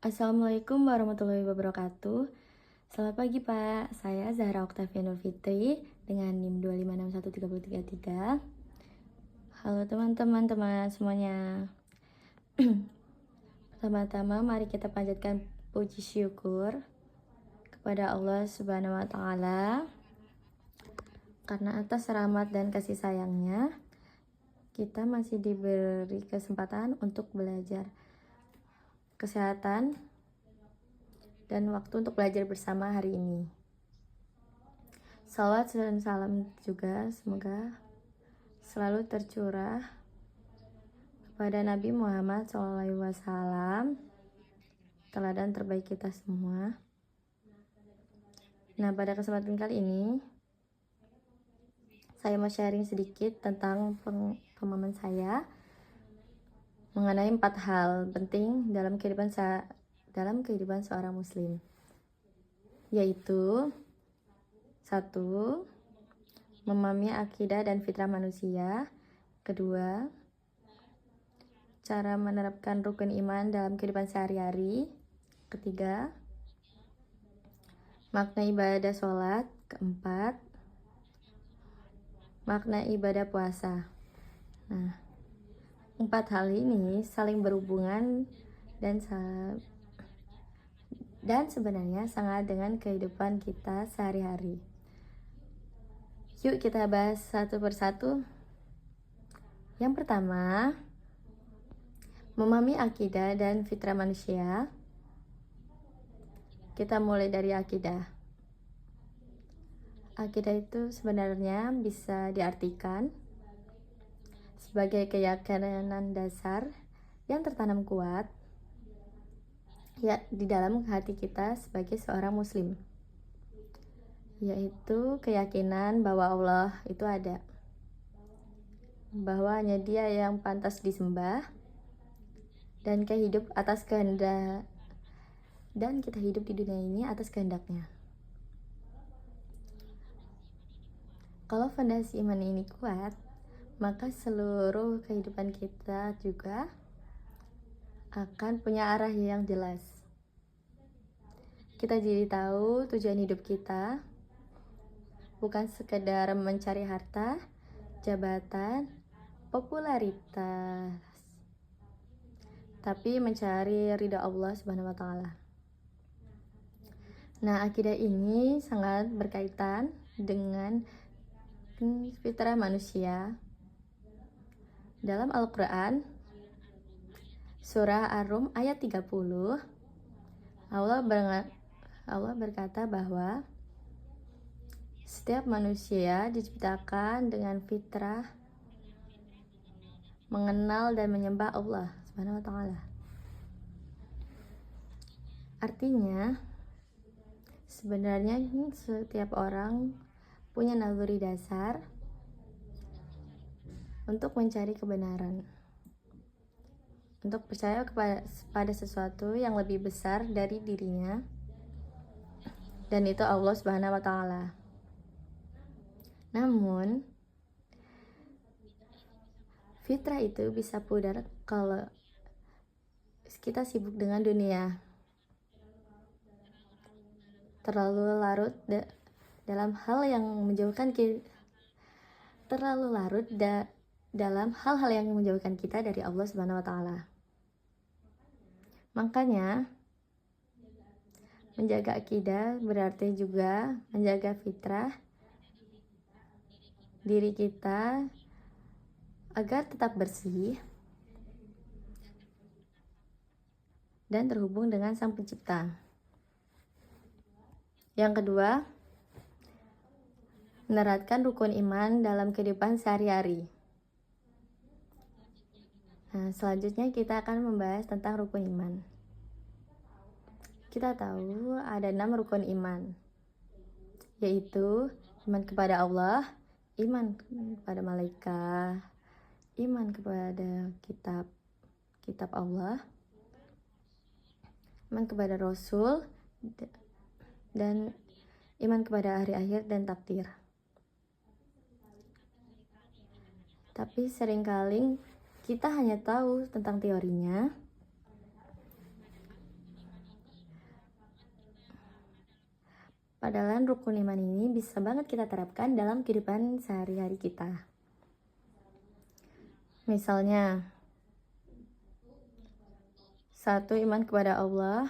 Assalamualaikum warahmatullahi wabarakatuh. Selamat pagi Pak, saya Zahra Oktavia Nur Fitri dengan NIM 2561333. Halo teman-teman semuanya. Pertama-tama mari kita panjatkan puji syukur kepada Allah Subhanahu wa taala karena atas rahmat dan kasih sayangnya kita masih diberi kesempatan untuk belajar kesehatan dan waktu untuk belajar bersama hari ini. Salawat dan salam juga semoga selalu tercurah kepada Nabi Muhammad SAW, teladan terbaik kita semua. Nah, pada kesempatan kali ini saya mau sharing sedikit tentang pemahaman saya mengenai 4 hal penting dalam kehidupan seorang muslim, yaitu 1. Memahami akidah dan fitrah manusia. 2. Cara menerapkan rukun iman dalam kehidupan sehari-hari. 3. Makna ibadah sholat. 4. Makna ibadah puasa. Nah, 4 hal ini saling berhubungan dan sebenarnya sangat dengan kehidupan kita sehari-hari. Yuk kita bahas satu persatu. Yang pertama, memahami akidah dan fitrah manusia. Kita mulai dari akidah. Akidah itu sebenarnya bisa diartikan sebagai keyakinan dasar yang tertanam kuat ya di dalam hati kita sebagai seorang muslim, yaitu keyakinan bahwa Allah itu ada, bahwa hanya Dia yang pantas disembah, dan kita hidup di dunia ini atas kehendaknya. Kalau fondasi iman ini kuat, maka seluruh kehidupan kita juga akan punya arah yang jelas. Kita jadi tahu tujuan hidup kita bukan sekedar mencari harta, jabatan, popularitas, tapi mencari ridha Allah Subhanahu wa taala. Nah, akidah ini sangat berkaitan dengan fitrah manusia. Dalam Al-Quran, surah Ar-Rum ayat 30, Allah berkata bahwa setiap manusia diciptakan dengan fitrah mengenal dan menyembah Allah Subhanahu wa taala. Artinya, sebenarnya setiap orang punya naluri dasar untuk mencari kebenaran, untuk percaya kepada sesuatu yang lebih besar dari dirinya, dan itu Allah Subhanahu wa taala. Namun, fitrah itu bisa pudar kalau kita sibuk dengan dunia, terlalu larut dalam hal yang menjauhkan kita dari Allah Subhanahu wa taala. Makanya menjaga akidah berarti juga menjaga fitrah diri kita agar tetap bersih dan terhubung dengan Sang Pencipta. Yang kedua, menerapkan rukun iman dalam kehidupan sehari-hari. Nah, selanjutnya kita akan membahas tentang rukun iman. Kita tahu ada 6 rukun iman, yaitu iman kepada Allah, iman kepada malaikat, iman kepada kitab Allah, iman kepada Rasul, dan iman kepada hari akhir dan takdir. Tapi seringkali kita hanya tahu tentang teorinya, Padahal rukun iman ini bisa banget kita terapkan dalam kehidupan sehari-hari kita. Misalnya, 1. Iman kepada Allah.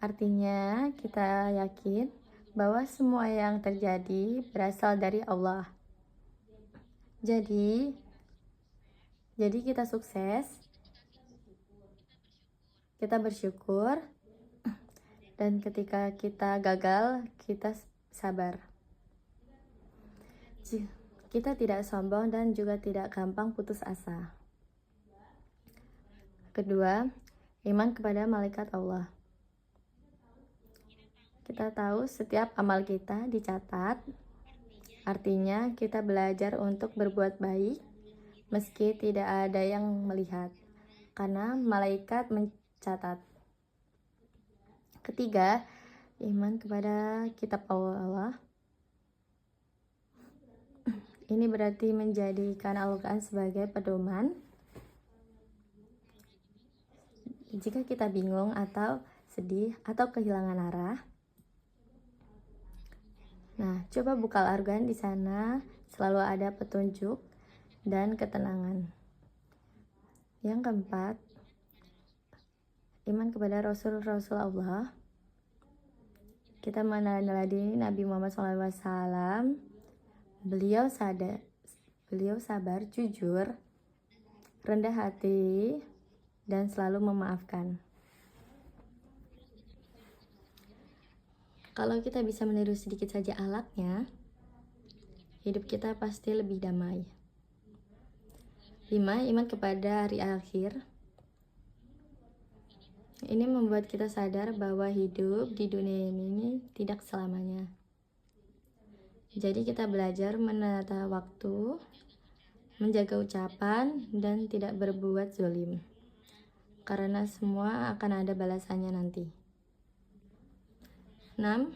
Artinya kita yakin bahwa semua yang terjadi berasal dari Allah. Jadi kita sukses, kita bersyukur, dan ketika kita gagal, kita sabar. Kita tidak sombong dan juga tidak gampang putus asa. Kedua, iman kepada malaikat Allah. Kita tahu setiap amal kita dicatat, artinya kita belajar untuk berbuat baik meski tidak ada yang melihat, karena malaikat mencatat. Ketiga, iman kepada kitab Allah. Ini berarti menjadikan Al-Quran sebagai pedoman jika kita bingung atau sedih atau kehilangan arah. Nah, coba buka Al-Quran, di sana selalu ada petunjuk dan ketenangan. Yang keempat, iman kepada Rasul-Rasul Allah. Kita meneladani Nabi Muhammad SAW. Beliau sabar, jujur, rendah hati, dan selalu memaafkan. Kalau kita bisa meniru sedikit saja akhlaknya, hidup kita pasti lebih damai. 5. Iman kepada hari akhir. Ini membuat kita sadar bahwa hidup di dunia ini tidak selamanya. Jadi kita belajar menata waktu, menjaga ucapan, dan tidak berbuat zalim. Karena semua akan ada balasannya nanti. 6.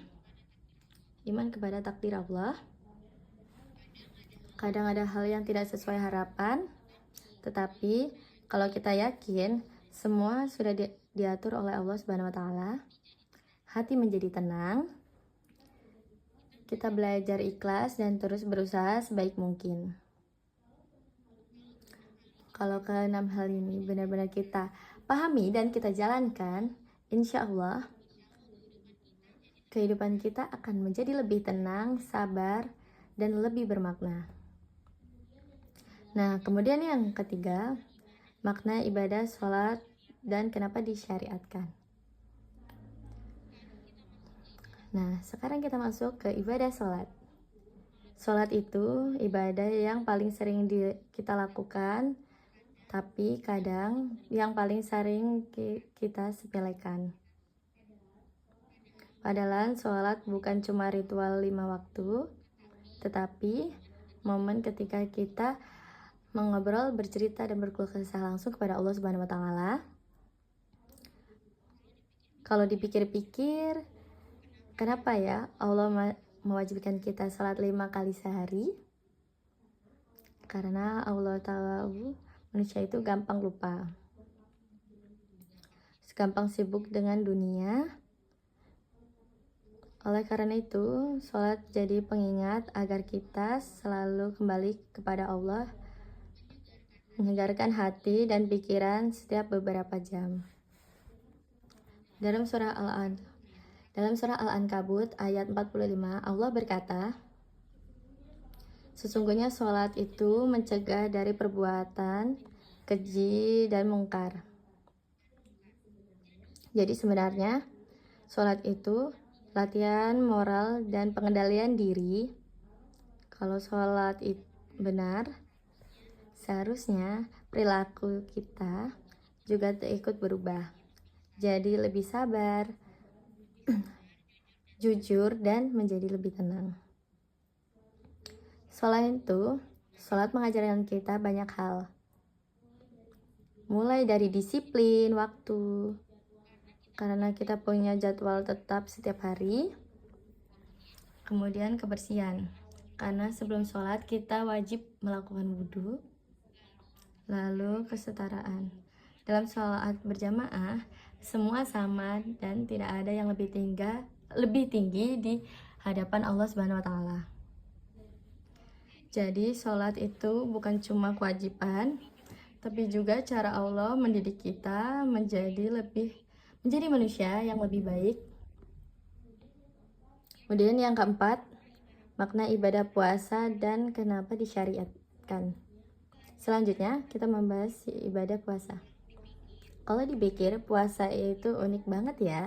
Iman kepada takdir Allah. Kadang ada hal yang tidak sesuai harapan, tetapi kalau kita yakin semua sudah diatur oleh Allah Subhanahu wa taala, hati menjadi tenang. Kita belajar ikhlas dan terus berusaha sebaik mungkin. Kalau ke-6 hal ini benar-benar kita pahami dan kita jalankan, insya Allah kehidupan kita akan menjadi lebih tenang, sabar, dan lebih bermakna. Nah, kemudian yang ketiga, makna ibadah sholat dan kenapa disyariatkan. Nah, sekarang kita masuk ke ibadah sholat. Sholat itu ibadah yang paling sering kita lakukan, tapi kadang yang paling sering kita sepelekan. Padahal sholat bukan cuma ritual 5 waktu, tetapi momen ketika kita mengobrol, bercerita, dan berkeluh kesah langsung kepada Allah Subhanahu wa taala. Kalau dipikir-pikir, kenapa ya Allah mewajibkan kita salat 5 kali sehari? Karena Allah tahu manusia itu gampang lupa, gampang sibuk dengan dunia. Oleh karena itu, sholat jadi pengingat agar kita selalu kembali kepada Allah, menyegarkan hati dan pikiran setiap beberapa jam. Dalam surah Al-Ankabut ayat 45, Allah berkata, sesungguhnya sholat itu mencegah dari perbuatan keji dan mungkar. Jadi sebenarnya sholat itu latihan moral dan pengendalian diri. Kalau sholat itu benar, seharusnya perilaku kita juga ikut berubah. Jadi lebih sabar, jujur, dan menjadi lebih tenang. Selain itu, sholat mengajarkan kita banyak hal. Mulai dari disiplin waktu, karena kita punya jadwal tetap setiap hari. Kemudian kebersihan, karena sebelum sholat kita wajib melakukan wudhu. Lalu kesetaraan, dalam sholat berjamaah semua sama dan tidak ada yang lebih lebih tinggi di hadapan Allah Subhanahu wa taala. Jadi sholat itu bukan cuma kewajiban, tapi juga cara Allah mendidik kita menjadi manusia yang lebih baik. Kemudian yang keempat, makna ibadah puasa dan kenapa disyariatkan. Selanjutnya kita membahas ibadah puasa. Kalau dipikir puasa itu unik banget ya.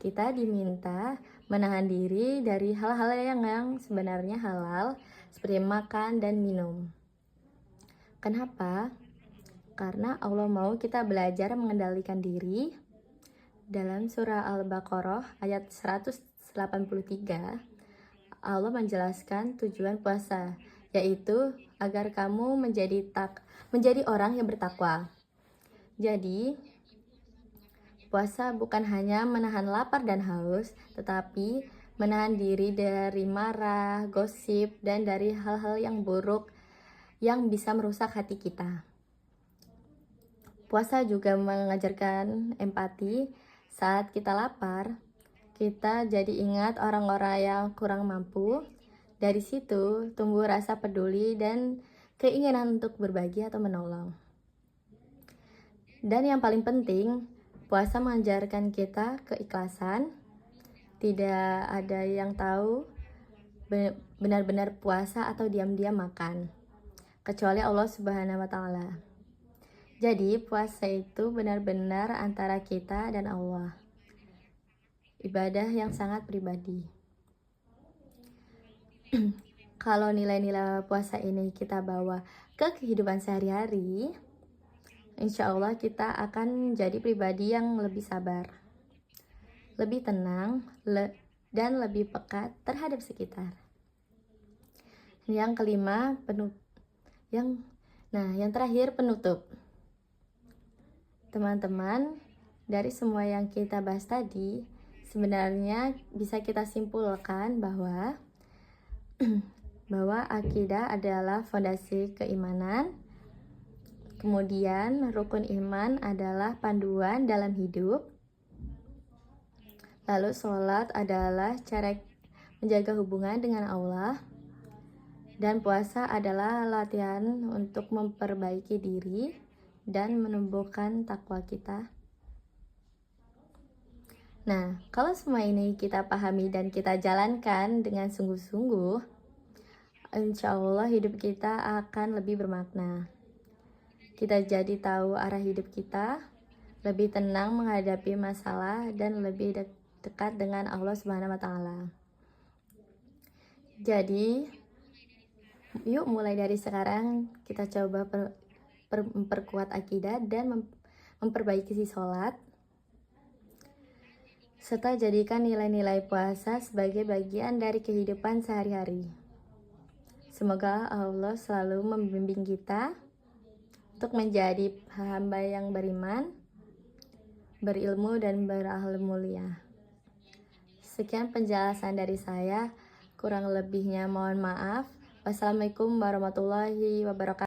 Kita diminta menahan diri dari hal-hal yang sebenarnya halal, seperti makan dan minum. Kenapa? Karena Allah mau kita belajar mengendalikan diri. Dalam surah Al-Baqarah ayat 183, Allah menjelaskan tujuan puasa, yaitu agar kamu menjadi orang yang bertakwa. Jadi, puasa bukan hanya menahan lapar dan haus, tetapi menahan diri dari marah, gosip, dan dari hal-hal yang buruk yang bisa merusak hati kita. Puasa juga mengajarkan empati. Saat kita lapar, kita jadi ingat orang-orang yang kurang mampu. Dari situ tumbuh rasa peduli dan keinginan untuk berbagi atau menolong. Dan yang paling penting, puasa mengajarkan kita keikhlasan. Tidak ada yang tahu benar-benar puasa atau diam-diam makan, kecuali Allah Subhanahu wa taala. Jadi puasa itu benar-benar antara kita dan Allah. Ibadah yang sangat pribadi. Kalau nilai-nilai puasa ini kita bawa ke kehidupan sehari-hari, insya Allah kita akan menjadi pribadi yang lebih sabar, lebih tenang, dan lebih peka terhadap sekitar. Yang kelima, yang terakhir penutup. Teman-teman, dari semua yang kita bahas tadi, sebenarnya bisa kita simpulkan bahwa akidah adalah fondasi keimanan. Kemudian rukun iman adalah panduan dalam hidup. Lalu sholat adalah cara menjaga hubungan dengan Allah. Dan puasa adalah latihan untuk memperbaiki diri dan menumbuhkan takwa kita. Nah, kalau semua ini kita pahami dan kita jalankan dengan sungguh-sungguh, insya Allah hidup kita akan lebih bermakna. Kita jadi tahu arah hidup kita, lebih tenang menghadapi masalah, dan lebih dekat dengan Allah Subhanahu wa taala. Jadi, yuk mulai dari sekarang kita coba memperkuat akidah dan memperbaiki sholat, serta jadikan nilai-nilai puasa sebagai bagian dari kehidupan sehari-hari. Semoga Allah selalu membimbing kita untuk menjadi hamba yang beriman, berilmu, dan berakhlak mulia. Sekian penjelasan dari saya, kurang lebihnya mohon maaf. Wassalamualaikum warahmatullahi wabarakatuh.